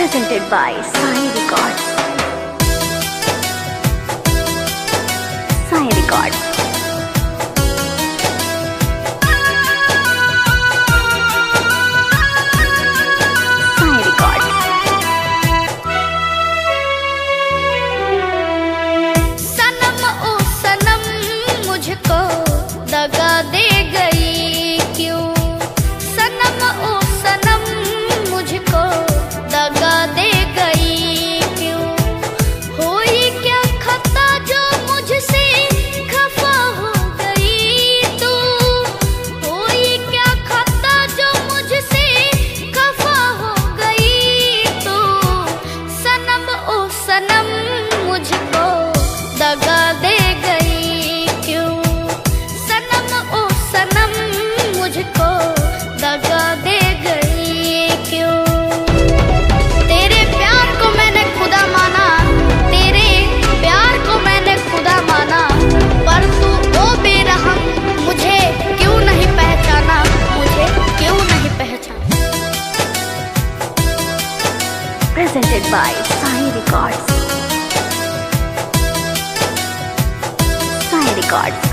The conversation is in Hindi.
presented by Sai Records. Sai Records. Sai Records. सनम ओ सनम मुझको दगा दे गई क्यों। सनम ओ सनम मुझको दगा दे गई क्यों। हुई क्या खता जो मुझसे खफा हो गई तू। हुई क्या खता जो मुझसे खफा हो गई तू। सनम ओ सनम मुझको दगा दे गई क्यों। सनम ओ सनम मुझको दगा दे गई क्यों। तेरे प्यार को मैंने खुदा माना, तेरे प्यार को मैंने खुदा माना, पर तू ओ बेरहम मुझे क्यों नहीं पहचाना, मुझे क्यों नहीं पहचाना। Presented by Sai Records. Sai Records.